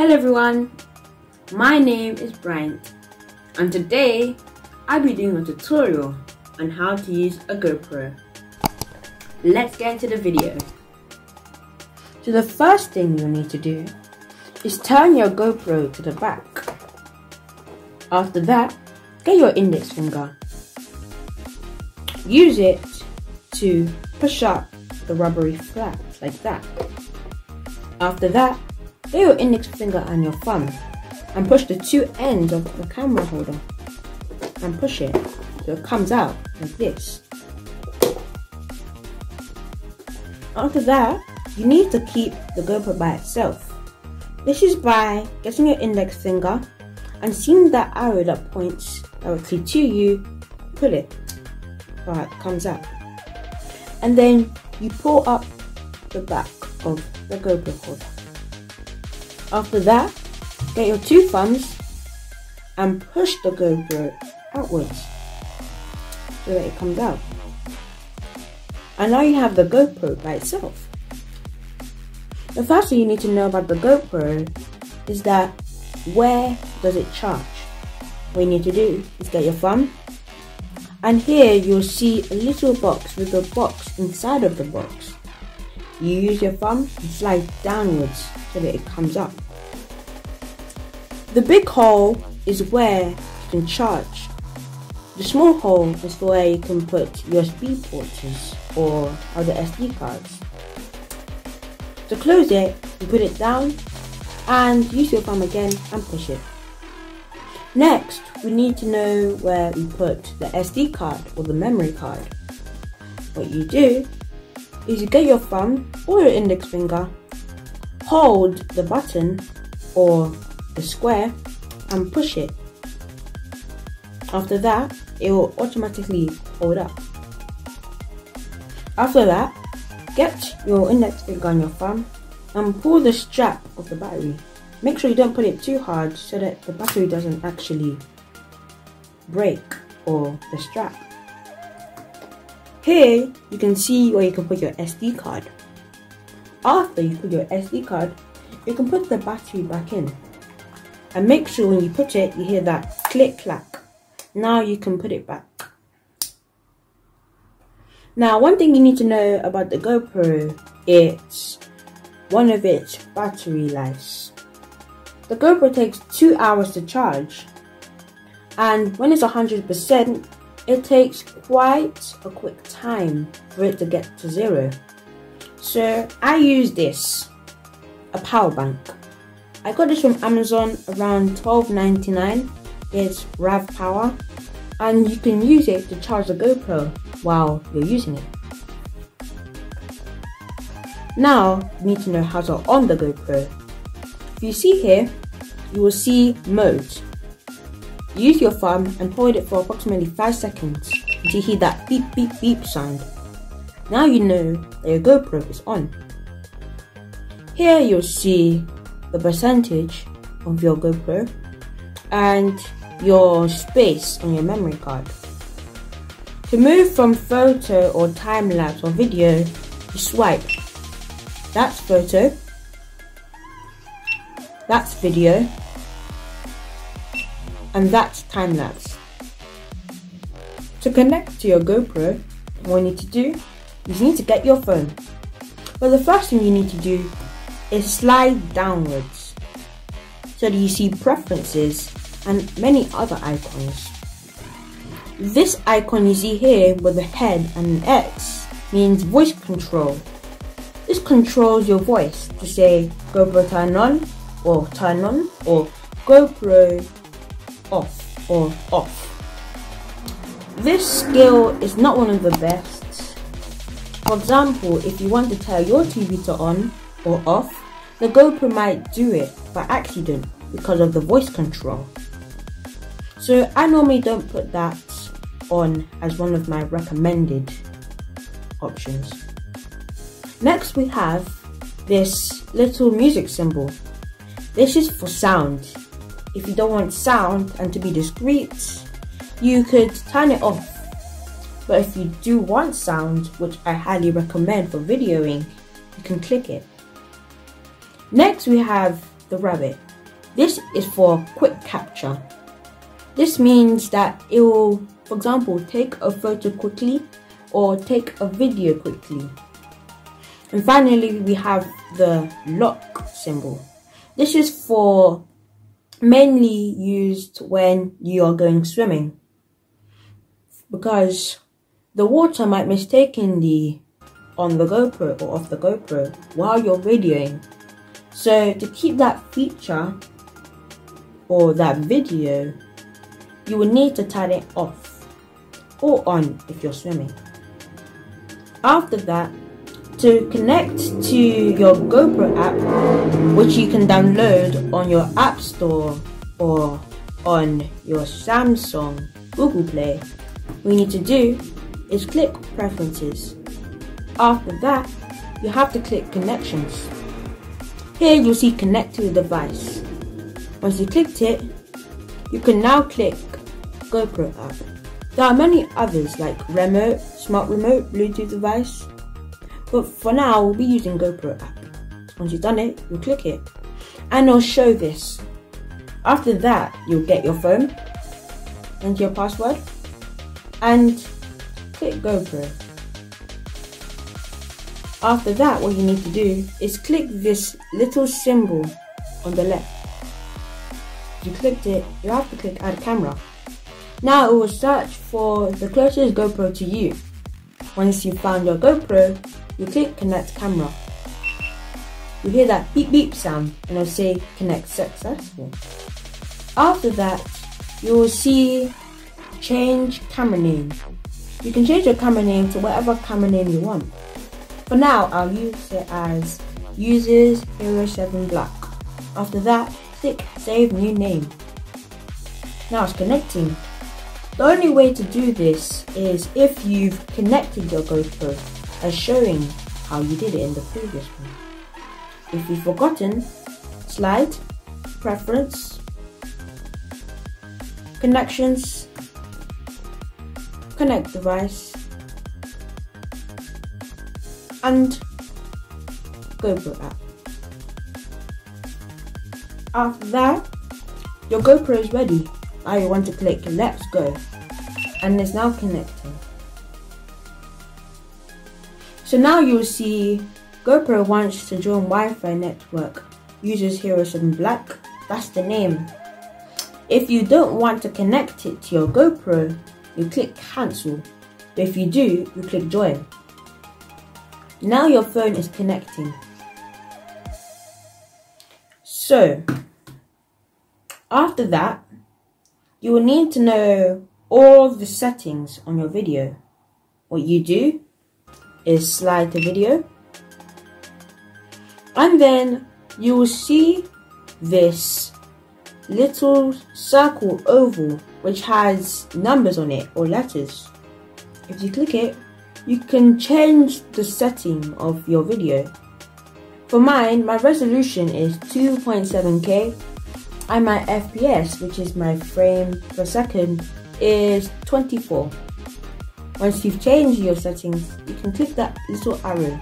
Hello everyone, my name is Bryant and today I'll be doing a tutorial on how to use a GoPro. Let's get into the video. So the first thing you'll need to do is turn your GoPro to the back. After that, get your index finger. Use it to push up the rubbery flap like that. After that, get your index finger and your thumb and push the two ends of the camera holder and push it so it comes out like this. After that, you need to keep the GoPro by itself. This is by getting your index finger and seeing that arrow that points directly to you, pull it so it comes out. And then you pull up the back of the GoPro holder. After that, get your two thumbs and push the GoPro outwards so that it comes out. And now you have the GoPro by itself. The first thing you need to know about the GoPro is that where does it charge? What you need to do is get your thumb, and here you'll see a little box with a box inside of the box. You use your thumb and slide downwards so that it comes up. The big hole is where you can charge. The small hole is for where you can put USB ports or other SD cards. To close it, you put it down and use your thumb again and push it. Next, we need to know where we put the SD card or the memory card. What you do is you get your thumb or your index finger, hold the button or the square and push it. After that, it will automatically hold up. After that, get your index finger and your thumb and pull the strap of the battery. Make sure you don't put it too hard so that the battery doesn't actually break or the strap. Here you can see where you can put your SD card. After you put your SD card, you can put the battery back in. And make sure when you put it, you hear that click clack. Now you can put it back. Now, one thing you need to know about the GoPro is one of its battery lives. The GoPro takes 2 hours to charge, and when it's 100%, it takes quite a quick time for it to get to 0. So I use this, a power bank. I got this from Amazon around $12.99. It's RAV power, and you can use it to charge the GoPro while you're using it. Now, you need to know how to on the GoPro. If you see here, you will see mode. Use your thumb and hold it for approximately 5 seconds until you hear that beep beep beep sound. Now you know that your GoPro is on. Here you'll see the percentage of your GoPro and your space on your memory card. To move from photo or time lapse or video, you swipe. That's photo, that's video, and that's time lapse. To connect to your GoPro, what you need to do is you need to get your phone. But the first thing you need to do is slide downwards so that you see preferences and many other icons. This icon you see here with a head and an X means voice control. This controls your voice to say GoPro turn on or GoPro off or off. This skill is not one of the best. For example, if you want to tell your TV to on or off, the GoPro might do it by accident because of the voice control. So I normally don't put that on as one of my recommended options. Next we have this little music symbol. This is for sound. If you don't want sound and to be discreet, you could turn it off. But if you do want sound, which I highly recommend for videoing, you can click it. Next we have the rabbit. This is for quick capture. This means that it will, for example, take a photo quickly or take a video quickly. And finally, we have the lock symbol. This is for mainly used when you are going swimming, because the water might mistakenly on the GoPro or off the GoPro while you're videoing. So to keep that feature or that video, you will need to turn it off or on if you're swimming. After that, to connect to your GoPro app, which you can download on your App Store or on your Samsung Google Play, what you need to do is click Preferences. After that, you have to click Connections. Here you'll see Connect to the device. Once you clicked it, you can now click GoPro app. There are many others like remote, smart remote, Bluetooth device, but for now we'll be using GoPro app. Once you've done it, you'll click it and it'll show this. After that, you'll get your phone, enter your password and click GoPro. After that, what you need to do is click this little symbol on the left. If you clicked it, you have to click Add Camera. Now it will search for the closest GoPro to you. Once you've found your GoPro, you click Connect Camera. You hear that beep beep sound and it'll say Connect Successful. After that, you will see Change Camera Name. You can change your camera name to whatever camera name you want. For now, I'll use it as Users Hero 7 Black. After that, click Save New Name. Now it's connecting. The only way to do this is if you've connected your GoPro, as showing how you did it in the previous one. If you've forgotten, slide, Preference, Connections, Connect Device, and GoPro app. After that, your GoPro is ready. Now you want to click Let's Go, and it's now connecting. So now you'll see GoPro wants to join Wi-Fi network, uses Hero 7 Black, that's the name. If you don't want to connect it to your GoPro, you click Cancel, but if you do, you click Join. Now your phone is connecting. So, after that, you will need to know all the settings on your video. What you do is slide to video, and then you will see this little circle oval which has numbers on it or letters. If you click it, you can change the setting of your video. For mine, my resolution is 2.7K and my FPS, which is my frame per second, is 24. Once you've changed your settings, you can click that little arrow.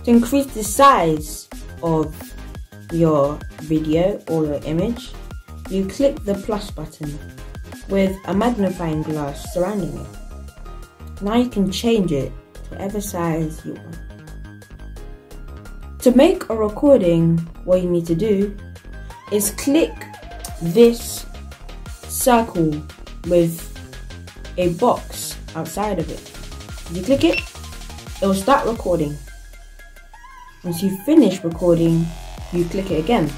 To increase the size of your video or your image, you click the plus button with a magnifying glass surrounding it. Now you can change it to whatever size you want. To make a recording, what you need to do is click this circle with a box outside of it. If you click it, it will start recording. Once you finish recording, you click it again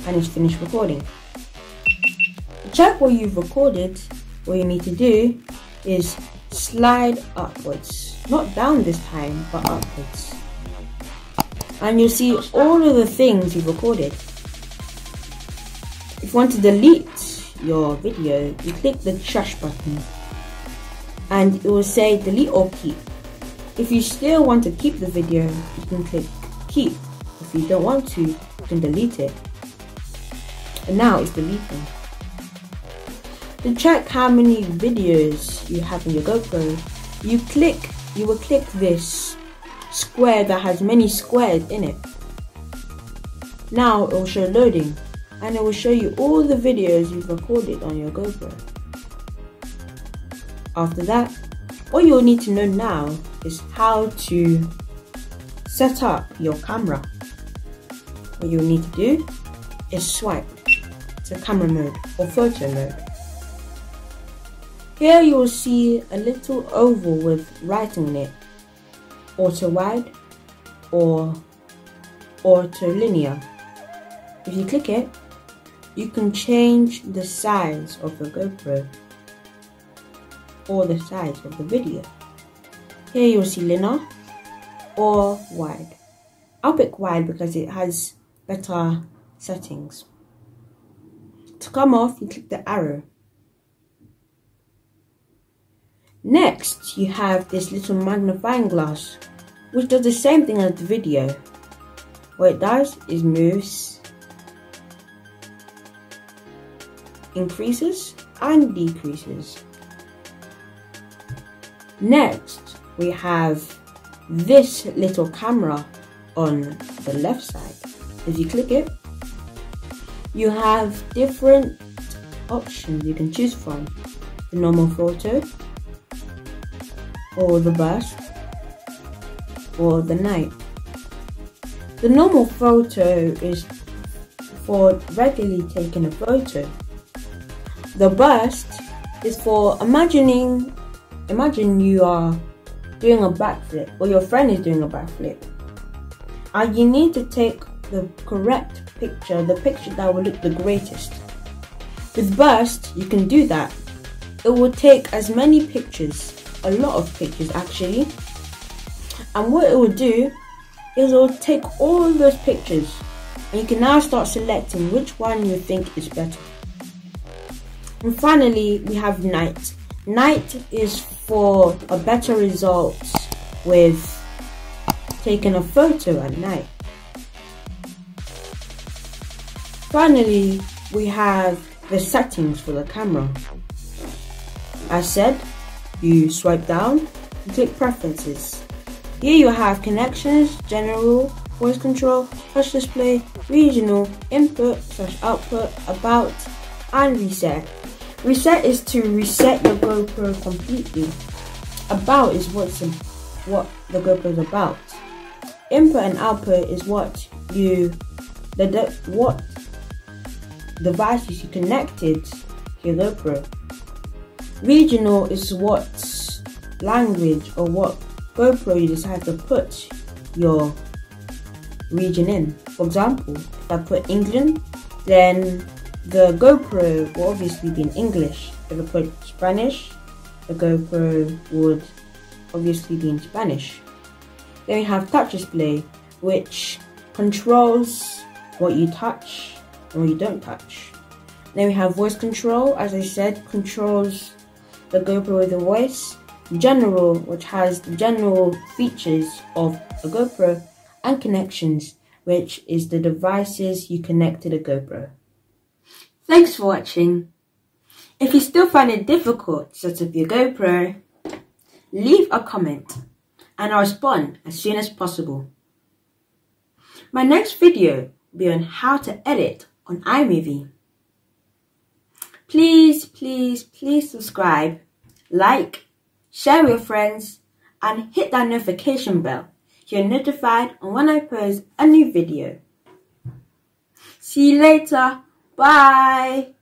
and it's finished recording. To check what you've recorded, what you need to do is slide upwards, not down this time, but upwards, and you'll see all of the things you've recorded. If you want to delete your video, you click the trash button and it will say delete or keep. If you still want to keep the video, you can click keep. If you don't want to, you can delete it. And now it's deleting. To check how many videos you have in your GoPro, you will click this square that has many squares in it. Now it will show loading, and it will show you all the videos you've recorded on your GoPro. After that, all you'll need to know now is how to set up your camera. What you'll need to do is swipe to camera mode or photo mode. Here you will see a little oval with writing in it, auto wide or auto linear. If you click it, you can change the size of the GoPro or the size of the video. Here you'll see linear or wide. I'll pick wide because it has better settings. To come off, you click the arrow. Next, you have this little magnifying glass, which does the same thing as the video. What it does is moves, increases and decreases. Next, we have this little camera on the left side. If you click it, you have different options you can choose from: the normal photo, or the burst, or the night. The normal photo is for regularly taking a photo. The burst is for imagine you are doing a backflip, or your friend is doing a backflip, and you need to take the correct picture, the picture that will look the greatest. With burst, you can do that. It will take as many pictures, a lot of pictures actually, and what it will do is it will take all those pictures, and you can now start selecting which one you think is better. And finally, we have night. Night is for a better result with taking a photo at night. Finally, we have the settings for the camera. As said, you swipe down and click preferences. Here you have connections, general, voice control, touch display, regional, input/output, about, and reset. Reset is to reset your GoPro completely. About is what the GoPro is about. Input and output is what devices you connected to your GoPro. Regional is what language or what GoPro you decide to put your region in. For example, if I put England, then the GoPro will obviously be in English. If I put Spanish, the GoPro would obviously be in Spanish. Then we have touch display, which controls what you touch and what you don't touch. Then we have voice control, as I said, controls the GoPro with the voice. General, which has the general features of a GoPro, and connections, which is the devices you connect to the GoPro. Thanks for watching. If you still find it difficult to set up your GoPro, leave a comment and I'll respond as soon as possible. My next video will be on how to edit on iMovie. Please subscribe, like, share with your friends, and hit that notification bell so you're notified on when I post a new video. See you later. Bye.